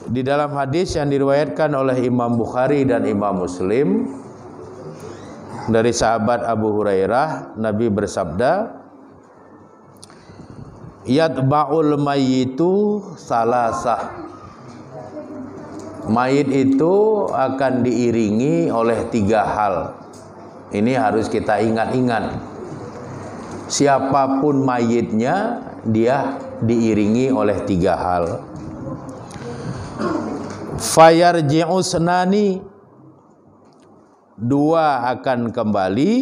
Di dalam hadis yang diriwayatkan oleh Imam Bukhari dan Imam Muslim dari sahabat Abu Hurairah, Nabi bersabda, yatba'ul mayyitu salasah. Mayit itu akan diiringi oleh 3 hal. Ini harus kita ingat-ingat. Siapapun mayitnya, dia diiringi oleh 3 hal. Fayarji'u senani, 2 akan kembali,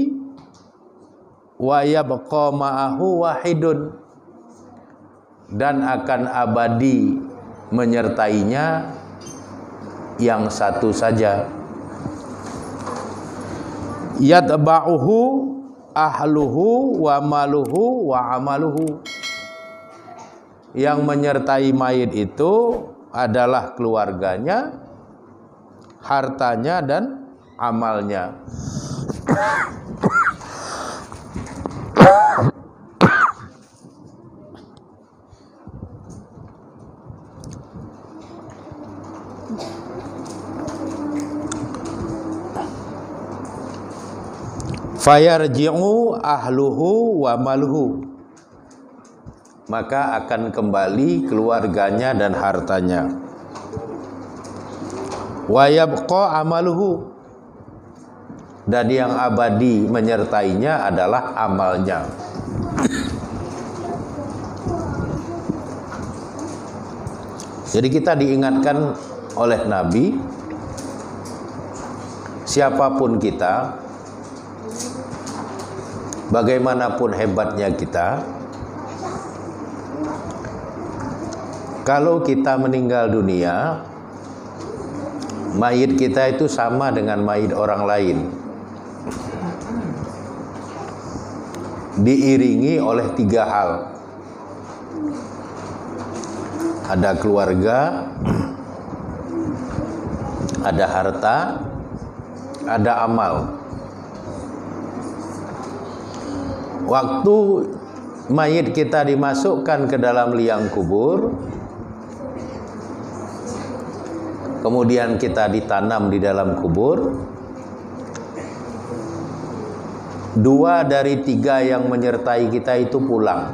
wa yabqa ma'ahu wahidun, dan akan abadi menyertainya yang 1 saja. Yatba'uhu ahluhu wa maluhu wa amaluhu. Yang menyertai mayit itu adalah keluarganya, hartanya, dan amalnya. Fayarji'u ahluhu wa maluhu, maka akan kembali keluarganya dan hartanya. Wa yabqa amaluhu, dan yang abadi menyertainya adalah amalnya. Jadi kita diingatkan oleh Nabi, siapapun kita, bagaimanapun hebatnya kita, kalau kita meninggal dunia, mayit kita itu sama dengan mayit orang lain, diiringi oleh 3 hal. Ada keluarga, ada harta, ada amal. Waktu mayit kita dimasukkan ke dalam liang kubur, kemudian kita ditanam di dalam kubur, 2 dari 3 yang menyertai kita itu pulang.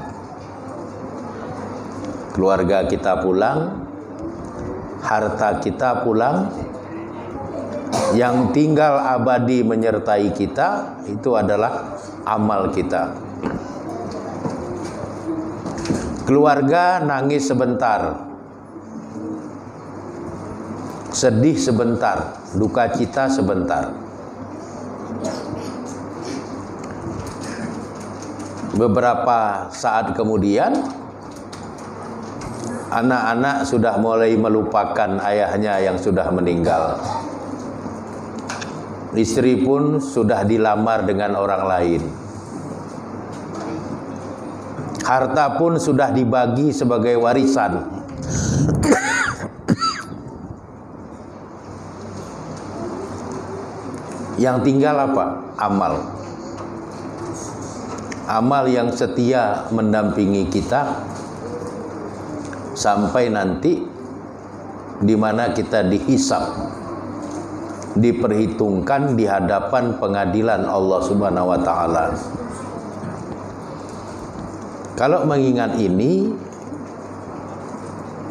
Keluarga kita pulang, harta kita pulang, yang tinggal abadi menyertai kita itu adalah amal kita. Keluarga nangis sebentar, sedih sebentar, duka cita sebentar. Beberapa saat kemudian, anak-anak sudah mulai melupakan ayahnya yang sudah meninggal. Istri pun sudah dilamar dengan orang lain. Harta pun sudah dibagi sebagai warisan. Yang tinggal apa? Amal. Amal yang setia mendampingi kita sampai nanti di mana kita dihisab, diperhitungkan di hadapan pengadilan Allah Subhanahu wa taala. Kalau mengingat ini,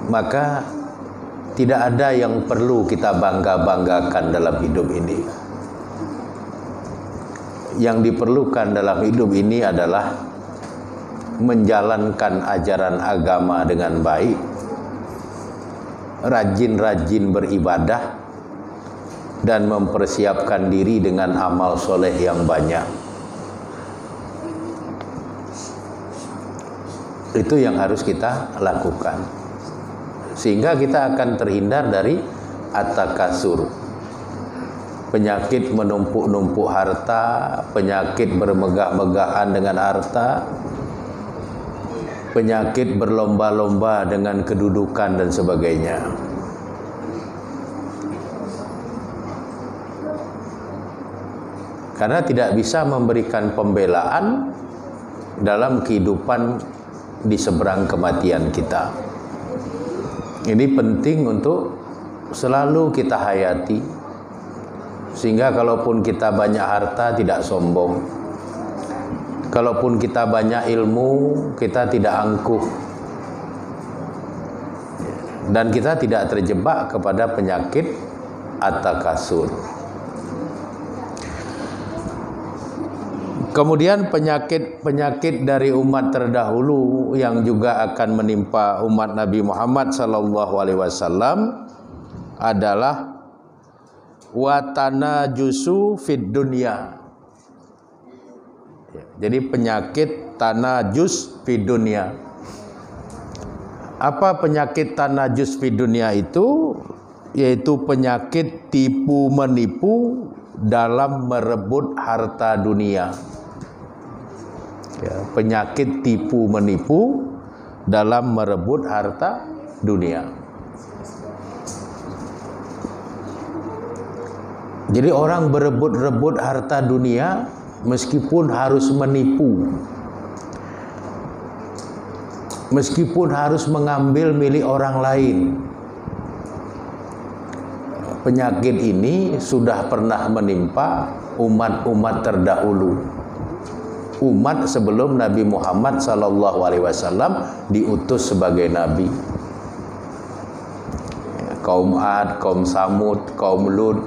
maka tidak ada yang perlu kita bangga-banggakan dalam hidup ini. Yang diperlukan dalam hidup ini adalah menjalankan ajaran agama dengan baik, rajin-rajin beribadah, dan mempersiapkan diri dengan amal soleh yang banyak. Itu yang harus kita lakukan, sehingga kita akan terhindar dari at-takasur, penyakit menumpuk-numpuk harta, penyakit bermegah-megahan dengan harta, penyakit berlomba-lomba dengan kedudukan dan sebagainya. Karena tidak bisa memberikan pembelaan dalam kehidupan di seberang kematian kita. Ini penting untuk selalu kita hayati, sehingga kalaupun kita banyak harta tidak sombong, kalaupun kita banyak ilmu kita tidak angkuh, dan kita tidak terjebak kepada penyakit at-takasur. Kemudian penyakit dari umat terdahulu yang juga akan menimpa umat Nabi Muhammad SAW adalah watanajusu fid dunya. Jadi penyakit tanajus fid dunya. Apa penyakit tanajus fid dunya itu? Yaitu penyakit tipu menipu dalam merebut harta dunia. Ya, penyakit tipu menipu dalam merebut harta dunia. Jadi orang berebut-rebut harta dunia meskipun harus menipu, meskipun harus mengambil milik orang lain. Penyakit ini sudah pernah menimpa umat-umat terdahulu, umat sebelum Nabi Muhammad SAW diutus sebagai nabi. Kaum Ad, kaum Samud, kaum Lut,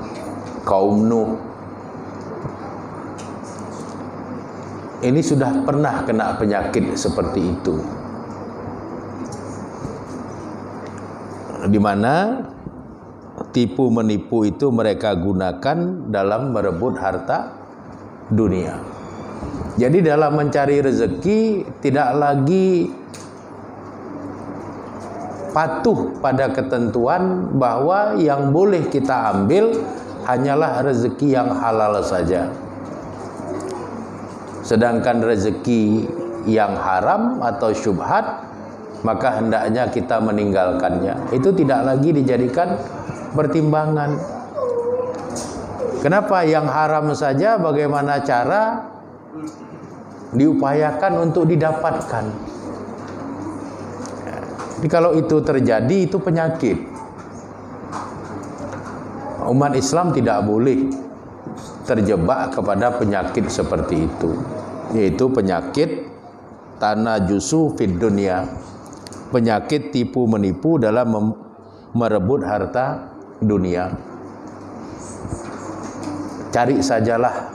kaum Nuh. Ini sudah pernah kena penyakit seperti itu, di mana tipu menipu itu mereka gunakan dalam merebut harta dunia. Jadi dalam mencari rezeki tidak lagi patuh pada ketentuan bahwa yang boleh kita ambil hanyalah rezeki yang halal saja. Sedangkan rezeki yang haram atau syubhat maka hendaknya kita meninggalkannya. Itu tidak lagi dijadikan pertimbangan. Kenapa yang haram saja bagaimana cara diupayakan untuk didapatkan? Jadi kalau itu terjadi, itu penyakit. Umat Islam tidak boleh terjebak kepada penyakit seperti itu, yaitu penyakit tanajusu fid dunya, penyakit tipu menipu dalam merebut harta dunia. Cari sajalah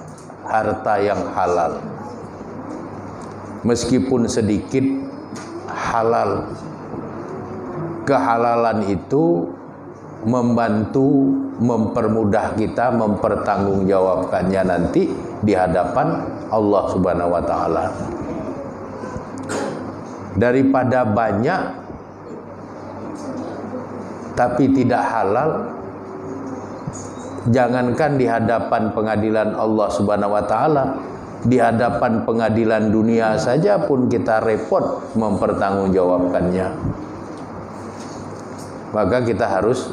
harta yang halal, meskipun sedikit halal. Kehalalan itu membantu, mempermudah kita mempertanggungjawabkannya nanti di hadapan Allah Subhanahu wa taala. Daripada banyak tapi tidak halal, jangankan di hadapan pengadilan Allah Subhanahu wa taala, di hadapan pengadilan dunia saja pun kita repot mempertanggungjawabkannya. Maka kita harus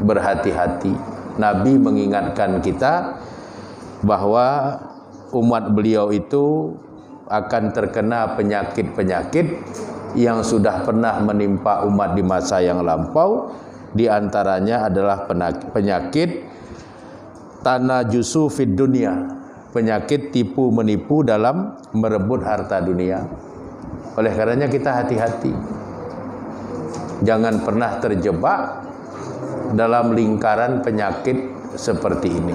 berhati-hati. Nabi mengingatkan kita bahwa umat beliau itu akan terkena penyakit-penyakit yang sudah pernah menimpa umat di masa yang lampau. Di antaranya adalah penyakit tanajusu fid dunya, penyakit tipu menipu dalam merebut harta dunia. Oleh karenanya kita hati-hati, jangan pernah terjebak dalam lingkaran penyakit seperti ini.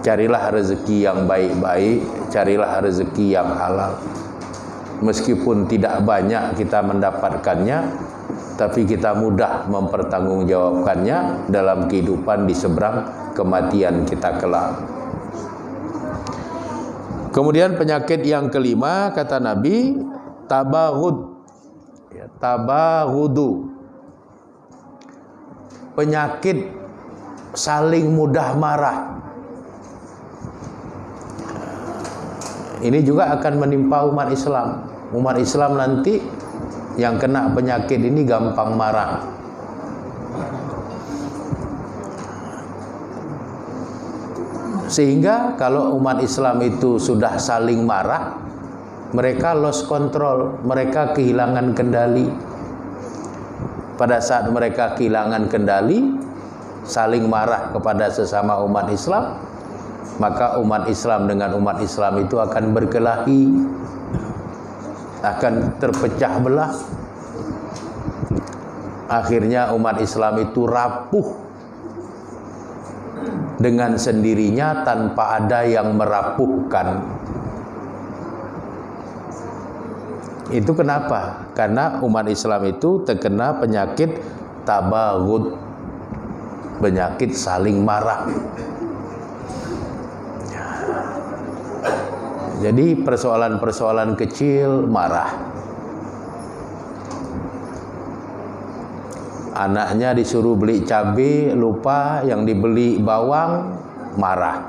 Carilah rezeki yang baik-baik, carilah rezeki yang halal. Meskipun tidak banyak kita mendapatkannya, tapi kita mudah mempertanggungjawabkannya dalam kehidupan di seberang kematian kita kelak. Kemudian penyakit yang kelima, kata Nabi, tabaghud. Tabaghudu, penyakit saling mudah marah. Ini juga akan menimpa umat Islam. Umat Islam nanti yang kena penyakit ini gampang marah. Sehingga kalau umat Islam itu sudah saling marah, mereka lost control, mereka kehilangan kendali. pada saat mereka kehilangan kendali, saling marah kepada sesama umat Islam, maka umat Islam dengan umat Islam itu akan berkelahi, akan terpecah belah. Akhirnya umat Islam itu rapuh dengan sendirinya tanpa ada yang merapuhkan. Itu kenapa? Karena umat Islam itu terkena penyakit tabaghud, penyakit saling marah. Jadi persoalan-persoalan kecil marah. Anaknya disuruh beli cabai, lupa, yang dibeli bawang, marah.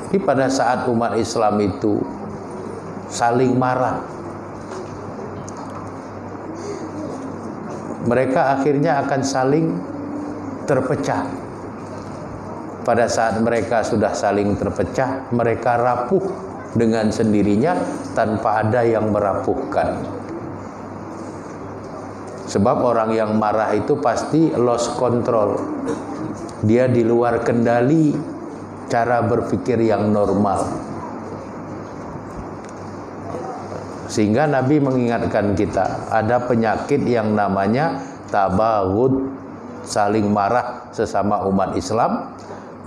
Jadi pada saat umat Islam itu saling marah, mereka akhirnya akan saling terpecah. Pada saat mereka sudah saling terpecah, mereka rapuh dengan sendirinya tanpa ada yang merapuhkan. Sebab orang yang marah itu pasti lost control. Dia di luar kendali cara berpikir yang normal. Sehingga Nabi mengingatkan kita, ada penyakit yang namanya tabaghud, saling marah sesama umat Islam,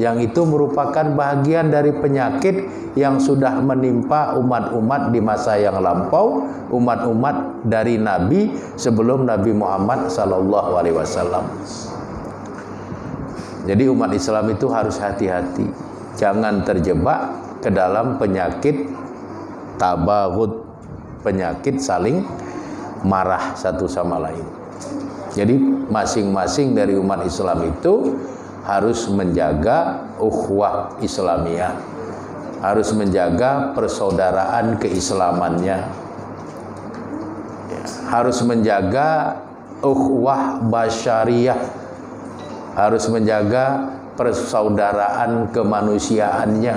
yang itu merupakan bagian dari penyakit yang sudah menimpa umat-umat di masa yang lampau, umat-umat dari Nabi sebelum Nabi Muhammad SAW. Jadi umat Islam itu harus hati-hati, jangan terjebak ke dalam penyakit tabaghud, penyakit saling marah satu sama lain. Jadi masing-masing dari umat Islam itu harus menjaga ukhuwah Islamiyah, harus menjaga persaudaraan keislamannya, harus menjaga ukhuwah basyariyah, harus menjaga persaudaraan kemanusiaannya,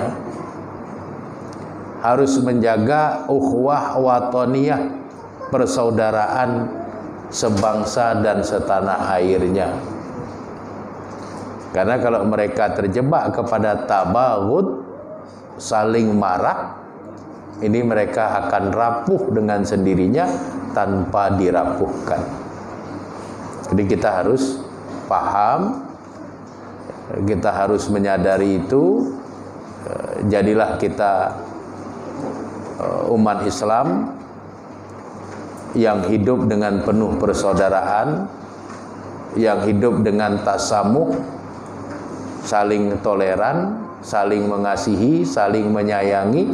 harus menjaga ukhuwah watoniyah, persaudaraan sebangsa dan setanah airnya. Karena kalau mereka terjebak kepada tabaghud, saling marah, ini mereka akan rapuh dengan sendirinya tanpa dirapuhkan. Jadi kita harus paham, kita harus menyadari itu. Jadilah kita umat Islam yang hidup dengan penuh persaudaraan, yang hidup dengan tasamuh, saling toleran, saling mengasihi, saling menyayangi,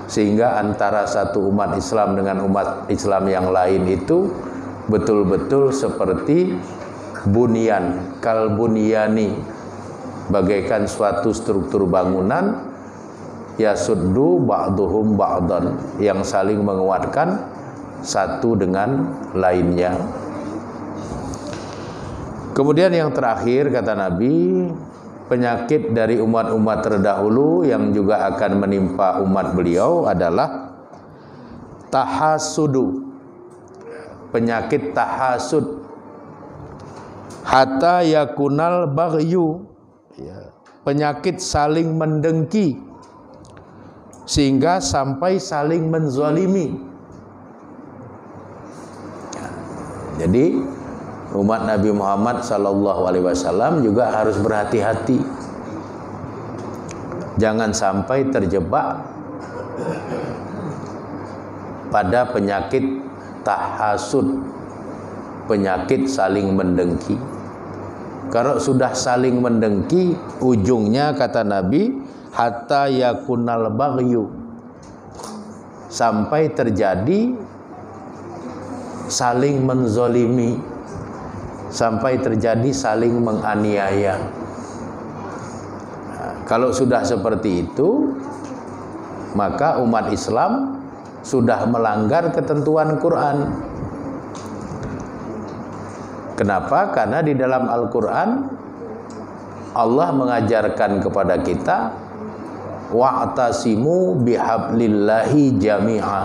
sehingga antara satu umat Islam dengan umat Islam yang lain itu betul-betul seperti bunyan, kal bunyani, bagaikan suatu struktur bangunan, yasuddu ba'duhum ba'dan, yang saling menguatkan satu dengan lainnya. Kemudian yang terakhir kata Nabi, penyakit dari umat-umat terdahulu yang juga akan menimpa umat beliau adalah tahasudu, penyakit tahasud, hatta yakunal baghyu, penyakit saling mendengki sehingga sampai saling menzalimi. Jadi umat Nabi Muhammad SAW juga harus berhati-hati, jangan sampai terjebak pada penyakit tahasud, penyakit saling mendengki. Kalau sudah saling mendengki, ujungnya kata Nabi, hatta yakunal baghyu, sampai terjadi saling menzolimi, sampai terjadi saling menganiaya. Nah, kalau sudah seperti itu, maka umat Islam sudah melanggar ketentuan Quran. Kenapa? Karena di dalam Al-Quran Allah mengajarkan kepada kita wa'tasimu bihablillahi jami'a.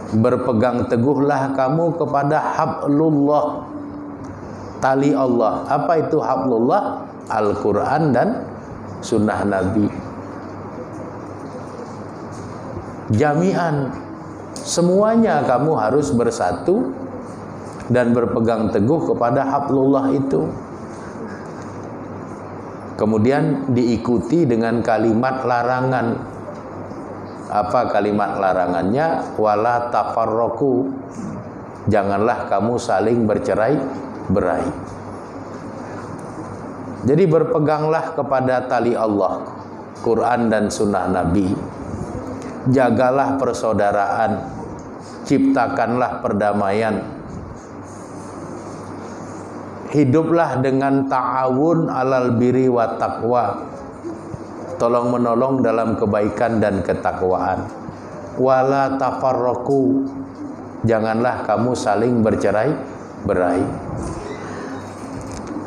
Berpegang teguhlah kamu kepada hablullah, tali Allah. Apa itu hablullah? Al-Quran dan sunnah Nabi. Jami'an, semuanya kamu harus bersatu dan berpegang teguh kepada hablullah itu. Kemudian diikuti dengan kalimat larangan. Apa kalimat larangannya? Wala tafarraqu, janganlah kamu saling bercerai-berai. Jadi berpeganglah kepada tali Allah, Quran dan sunnah Nabi. Jagalah persaudaraan, ciptakanlah perdamaian. Hiduplah dengan ta'awun alal birri wa taqwa, tolong menolong dalam kebaikan dan ketakwaan. Wala tafarraqu, janganlah kamu saling bercerai-berai.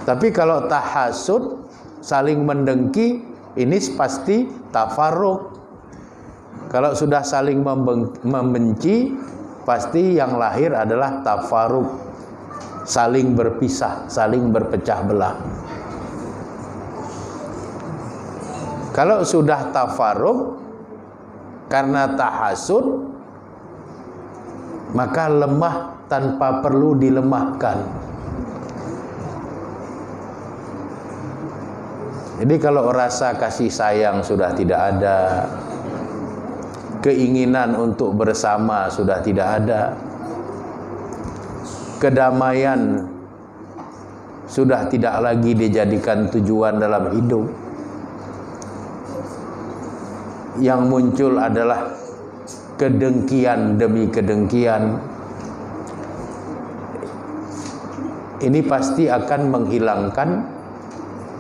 Tapi kalau tahasud, saling mendengki, ini pasti tafarruq. Kalau sudah saling membenci, pasti yang lahir adalah tafarruq, saling berpisah, saling berpecah belah. Kalau sudah tafarruq karena tahasud, maka lemah tanpa perlu dilemahkan. Jadi kalau rasa kasih sayang sudah tidak ada, keinginan untuk bersama sudah tidak ada, kedamaian sudah tidak lagi dijadikan tujuan dalam hidup, yang muncul adalah kedengkian demi kedengkian, ini pasti akan menghilangkan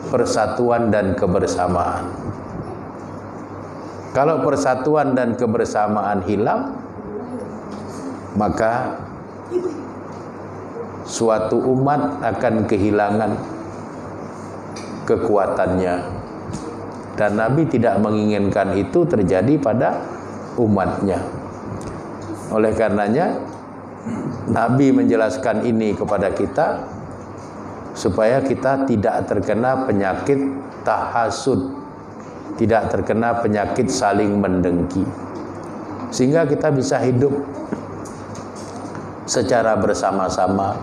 persatuan dan kebersamaan. Kalau persatuan dan kebersamaan hilang, maka suatu umat akan kehilangan kekuatannya. Dan Nabi tidak menginginkan itu terjadi pada umatnya. Oleh karenanya, Nabi menjelaskan ini kepada kita supaya kita tidak terkena penyakit tahasud, tidak terkena penyakit saling mendengki, sehingga kita bisa hidup secara bersama-sama,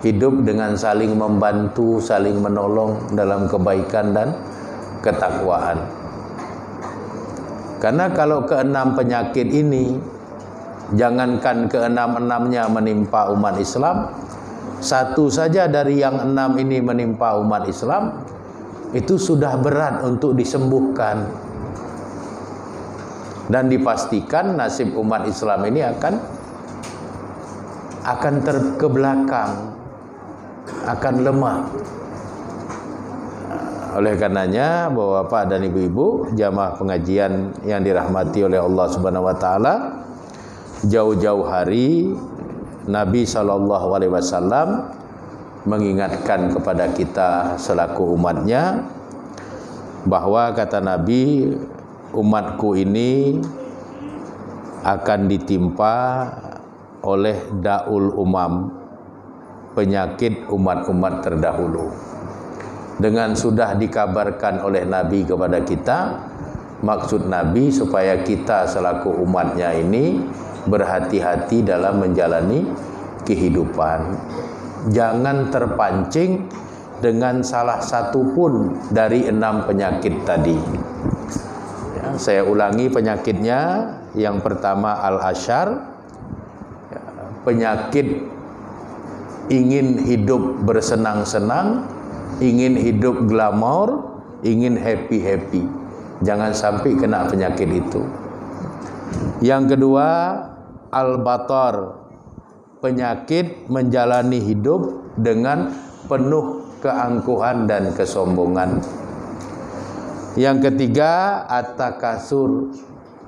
hidup dengan saling membantu, saling menolong dalam kebaikan dan ketakwaan. Karena kalau keenam penyakit ini, jangankan keenam-enamnya menimpa umat Islam, satu saja dari yang 6 ini menimpa umat Islam, itu sudah berat untuk disembuhkan. Dan dipastikan nasib umat Islam ini akan terkebelakang, akan lemah. Oleh karenanya, Bapak dan Ibu-ibu jamaah pengajian yang dirahmati oleh Allah Subhanahu wa taala, jauh-jauh hari Nabi SAW mengingatkan kepada kita selaku umatnya bahwa kata Nabi, umatku ini akan ditimpa oleh daul umam, penyakit umat-umat terdahulu. Dengan sudah dikabarkan oleh Nabi kepada kita, maksud Nabi supaya kita selaku umatnya ini berhati-hati dalam menjalani kehidupan. Jangan terpancing dengan salah satu pun dari 6 penyakit tadi. Ya, saya ulangi penyakitnya. Yang pertama al-asyar, ya, penyakit ingin hidup bersenang-senang, ingin hidup glamor, ingin happy-happy. Jangan sampai kena penyakit itu. Yang kedua al-batar, penyakit menjalani hidup dengan penuh keangkuhan dan kesombongan. Yang ketiga at-takasur,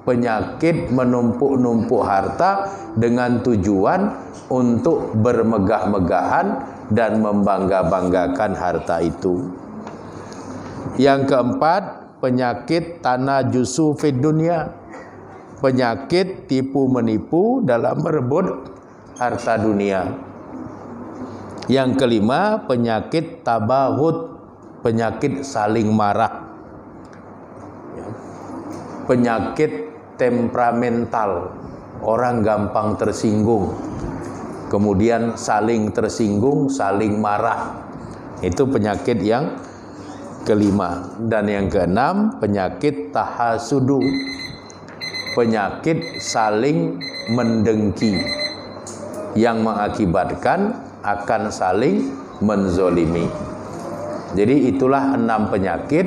penyakit menumpuk-numpuk harta dengan tujuan untuk bermegah-megahan dan membangga-banggakan harta itu. Yang keempat, penyakit tanajusu fid dunya, penyakit tipu menipu dalam merebut harta dunia. Yang kelima, penyakit tabaghut, penyakit saling marah, penyakit temperamental, orang gampang tersinggung, kemudian saling tersinggung, saling marah. Itu penyakit yang kelima. Dan yang keenam, penyakit tahasudu, penyakit saling mendengki yang mengakibatkan akan saling menzolimi. Jadi itulah 6 penyakit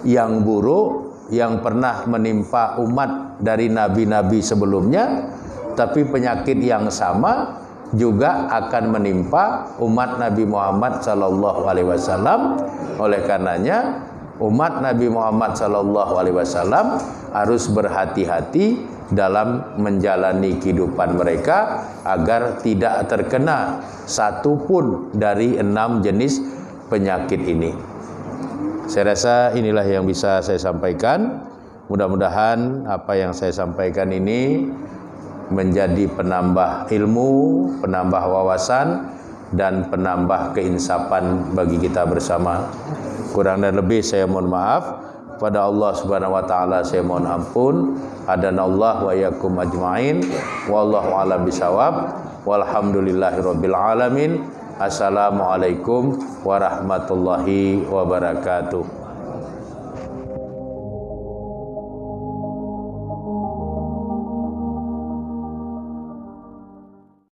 yang buruk yang pernah menimpa umat dari nabi-nabi sebelumnya, tapi penyakit yang sama juga akan menimpa umat Nabi Muhammad sallallahu alaihi wasallam. Oleh karenanya umat Nabi Muhammad sallallahu alaihi wasallam harus berhati-hati dalam menjalani kehidupan mereka agar tidak terkena satu pun dari 6 jenis penyakit ini. Saya rasa inilah yang bisa saya sampaikan. Mudah-mudahan apa yang saya sampaikan ini menjadi penambah ilmu, penambah wawasan, dan penambah keinsapan bagi kita bersama. Kurang dan lebih saya mohon maaf. Pada Allah Subhanahu wa taala saya mohon ampun. Hadanallah wa yakum ajmain. Wallahu a'lam bishawab. Walhamdulillahirabbil alamin. Assalamualaikum warahmatullahi wabarakatuh.